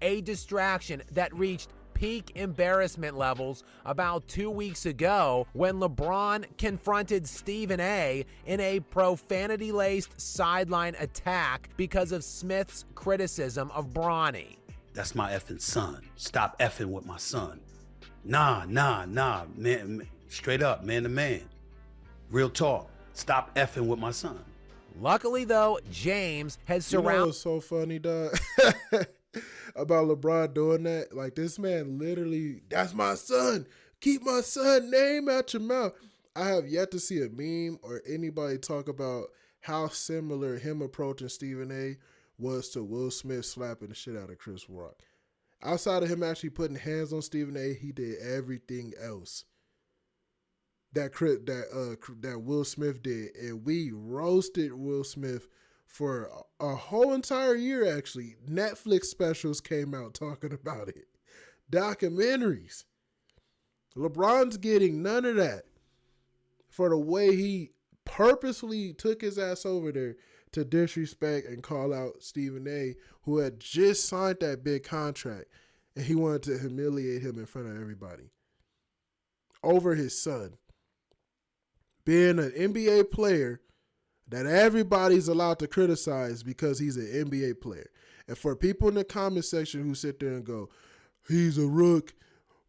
a distraction that reached peak embarrassment levels about 2 weeks ago when LeBron confronted Stephen A. in a profanity-laced sideline attack because of Smith's criticism of Bronny. That's my effing son. Stop effing with my son. Nah, man, straight up, man to man. Real talk. Stop effing with my son. Luckily, though, James has surrounded... You know what's so funny, dog? About LeBron doing that? Like, this man literally, that's my son. Keep my son name out your mouth. I have yet to see a meme or anybody talk about how similar him approaching Stephen A. was to Will Smith slapping the shit out of Chris Rock. Outside of him actually putting hands on Stephen A., he did everything else that Will Smith did, and we roasted Will Smith for a whole entire year. Actually, Netflix specials came out talking about it, documentaries. LeBron's getting none of that for the way he purposely took his ass over there to disrespect and call out Stephen A., who had just signed that big contract, and he wanted to humiliate him in front of everybody over his son being an NBA player that everybody's allowed to criticize because he's an NBA player. And for people in the comment section who sit there and go, he's a rook,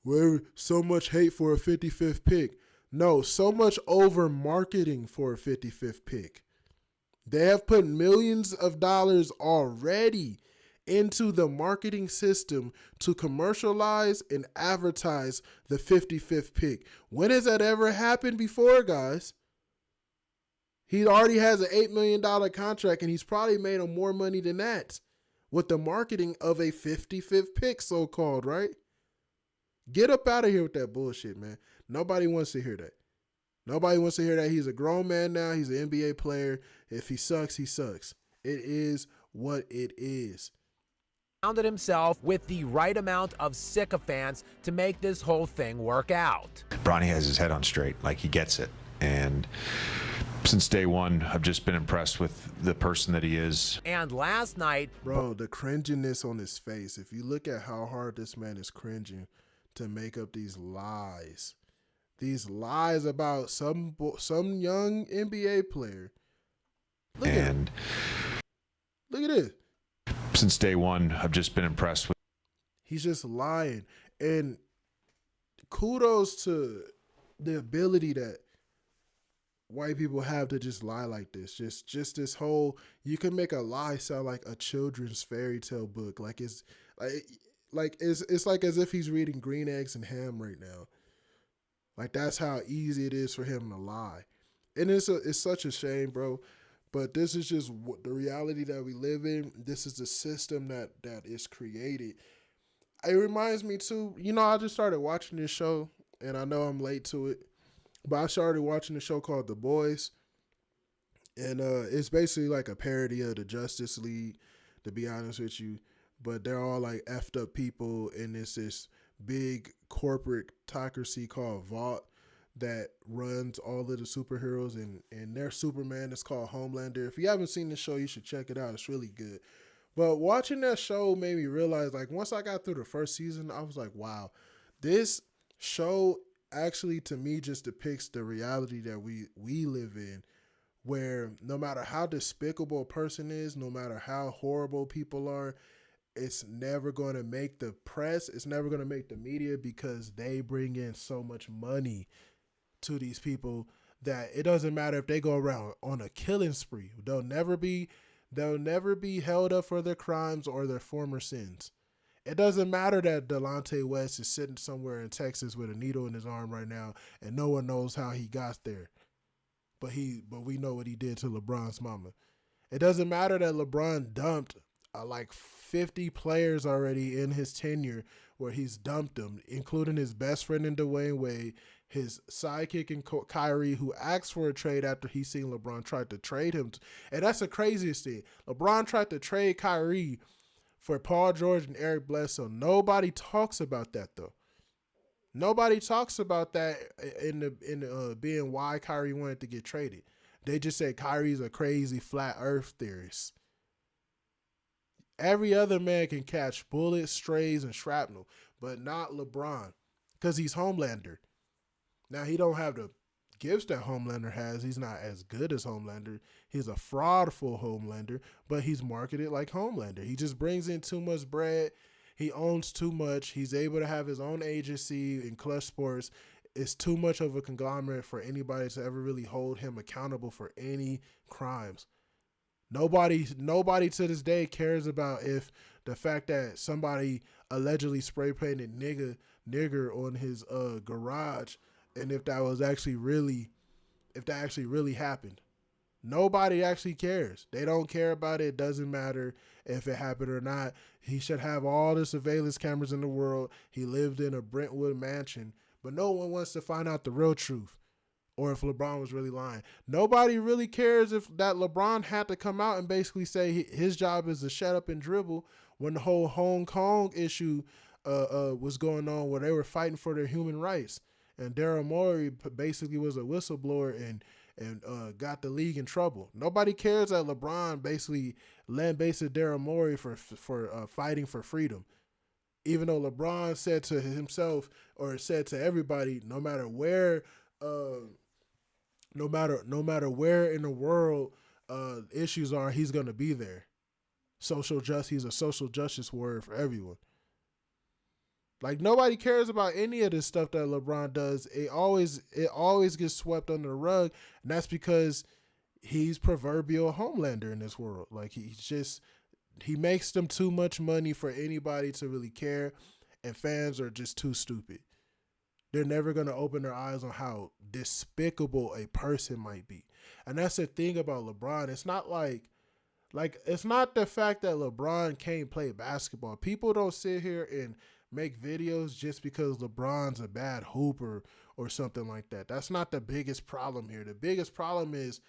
where so much hate for a 55th pick. No, so much over marketing for a 55th pick. They have put millions of dollars already into the marketing system to commercialize and advertise the 55th pick. When has that ever happened before, guys? He already has an $8 million contract, and he's probably made him more money than that with the marketing of a 55th pick, so-called, right? Get up out of here with that bullshit, man. Nobody wants to hear that. Nobody wants to hear that. He's a grown man now. He's an NBA player. If he sucks, he sucks. It is what it is. Surrounded himself with the right amount of sycophants to make this whole thing work out. Bronny has his head on straight, like he gets it. And since day one, I've just been impressed with the person that he is. And last night... Bro, the cringiness on his face, if you look at how hard this man is cringing to make up these lies about some young NBA player. Look at this. Since day one, I've just been impressed with. He's just lying. And kudos to the ability that white people have to just lie like this. Just this whole, you can make a lie sound like a children's fairy tale book. Like it's like as if he's reading Green Eggs and Ham right now. Like, that's how easy it is for him to lie. And it's such a shame, bro. But this is just the reality that we live in. This is the system that is created. It reminds me too, I just started watching this show, and I know I'm late to it, but I started watching a show called The Boys. And it's basically like a parody of the Justice League, to be honest with you. But they're all like effed up people, and it's this big corporatocracy called Vault that runs all of the superheroes, and their Superman is called Homelander. If you haven't seen the show, you should check it out. It's really good. But watching that show made me realize, like, once I got through the first season, I was like, wow, this show actually, to me, just depicts the reality that we live in, where no matter how despicable a person is, no matter how horrible people are, it's never going to make the press. It's never going to make the media, because they bring in so much money to these people that it doesn't matter if they go around on a killing spree. They'll never be held up for their crimes or their former sins. It doesn't matter that Delonte West is sitting somewhere in Texas with a needle in his arm right now, and no one knows how he got there. But we know what he did to LeBron's mama. It doesn't matter that LeBron dumped like 50 players already in his tenure, where he's dumped them, including his best friend in Dwayne Wade, his sidekick in Kyrie, who asked for a trade after he seen LeBron tried to trade him. And that's the craziest thing. LeBron tried to trade Kyrie for Paul George and Eric Bledsoe. Nobody talks about that, though. Nobody talks about that in being why Kyrie wanted to get traded. They just say Kyrie's a crazy flat earth theorist. Every other man can catch bullets, strays, and shrapnel, but not LeBron, because he's Homelander. Now, he don't have the gifts that Homelander has. He's not as good as Homelander. He's a fraudful Homelander, but he's marketed like Homelander. He just brings in too much bread. He owns too much. He's able to have his own agency in Clutch Sports. It's too much of a conglomerate for anybody to ever really hold him accountable for any crimes. Nobody to this day cares about if the fact that somebody allegedly spray painted nigger on his garage, and if that actually really happened. Nobody actually cares. They don't care about it. It doesn't matter if it happened or not. He should have all the surveillance cameras in the world. He lived in a Brentwood mansion, but no one wants to find out the real truth, or if LeBron was really lying. Nobody really cares if that LeBron had to come out and basically say his job is to shut up and dribble when the whole Hong Kong issue was going on, where they were fighting for their human rights. And Daryl Morey basically was a whistleblower and got the league in trouble. Nobody cares that LeBron basically lambasted Daryl Morey for fighting for freedom. Even though LeBron said to himself, or said to everybody, no matter where in the world issues are, he's gonna be there. He's a social justice warrior for everyone. Like, nobody cares about any of this stuff that LeBron does. It always gets swept under the rug, and that's because he's proverbial Homelander in this world. Like, he makes them too much money for anybody to really care, and fans are just too stupid. They're never going to open their eyes on how despicable a person might be. And that's the thing about LeBron. It's not it's not the fact that LeBron can't play basketball. People don't sit here and make videos just because LeBron's a bad hooper or something like that. That's not the biggest problem here. The biggest problem is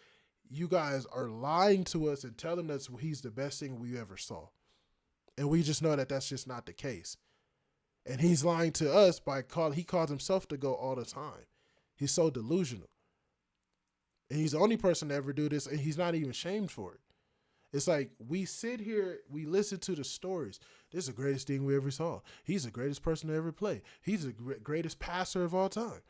you guys are lying to us and telling us he's the best thing we ever saw. And we just know that that's just not the case. And he's lying to us he calls himself the GOAT all the time. He's so delusional. And he's the only person to ever do this, and he's not even shamed for it. It's like, we sit here, we listen to the stories. This is the greatest thing we ever saw. He's the greatest person to ever play. He's the greatest passer of all time.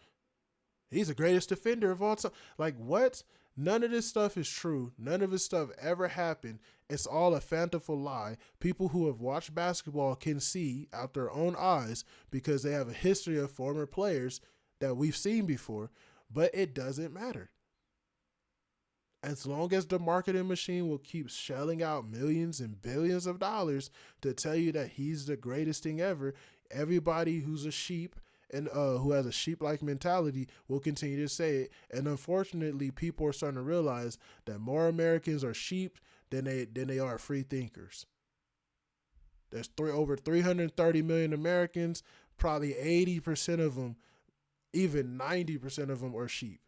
He's the greatest defender of all time. Like, what? None of this stuff is true. None of this stuff ever happened. It's all a fanciful lie. People who have watched basketball can see out their own eyes because they have a history of former players that we've seen before, but it doesn't matter. As long as the marketing machine will keep shelling out millions and billions of dollars to tell you that he's the greatest thing ever, everybody who's a sheep and who has a sheep-like mentality will continue to say it. And unfortunately, people are starting to realize that more Americans are sheep than they are free thinkers. There's over 330 million Americans. Probably 80% of them, even 90% of them, are sheep.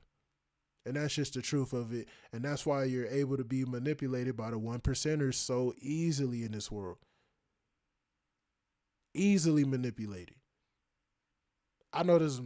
And that's just the truth of it. And that's why you're able to be manipulated by the 1%ers so easily in this world. Easily manipulated. I know this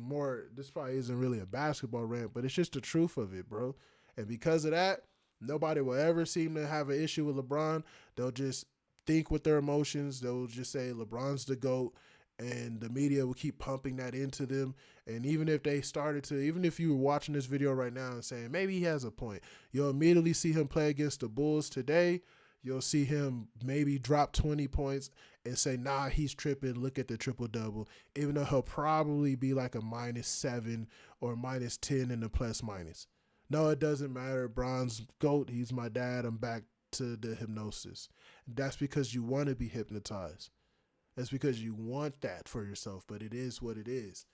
probably isn't really a basketball rant, but it's just the truth of it, bro. And because of that, nobody will ever seem to have an issue with LeBron. They'll just think with their emotions. They'll just say LeBron's the GOAT. And the media will keep pumping that into them. And even if you were watching this video right now and saying, maybe he has a point, you'll immediately see him play against the Bulls today. You'll see him maybe drop 20 points and say, nah, he's tripping. Look at the triple-double. Even though he'll probably be like a -7 or -10 in the plus minus. No, it doesn't matter. Bron's GOAT. He's my dad. I'm back to the hypnosis. That's because you want to be hypnotized. That's because you want that for yourself, but it is what it is.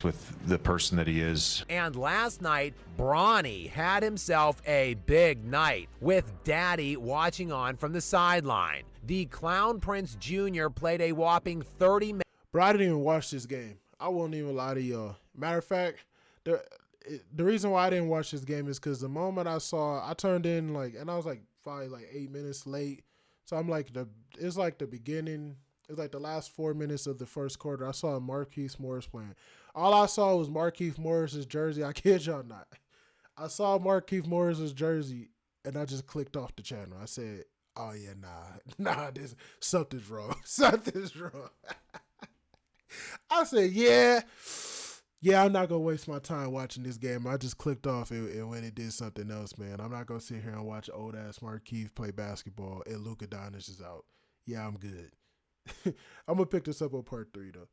With the person that he is. And last night, Bronny had himself a big night with Daddy watching on from the sideline. The Clown Prince Jr. played a whopping 30 minutes. Bro, I didn't even watch this game. I won't even lie to y'all. Matter of fact, the reason why I didn't watch this game is because the moment I turned in and I was probably 8 minutes late. So I'm it's like the beginning. It's like the last 4 minutes of the first quarter. I saw Marquise Morris playing. All I saw was Marquise Morris's jersey. I kid y'all not. I saw Marquise Morris's jersey, and I just clicked off the channel. I said, oh yeah, nah, this something's wrong. Something's wrong. I said, yeah, I'm not gonna waste my time watching this game. I just clicked off and when it did something else, man. I'm not gonna sit here and watch old ass Markieff play basketball and Luka Doncic is out. Yeah, I'm good. I'm gonna pick this up on part 3 though.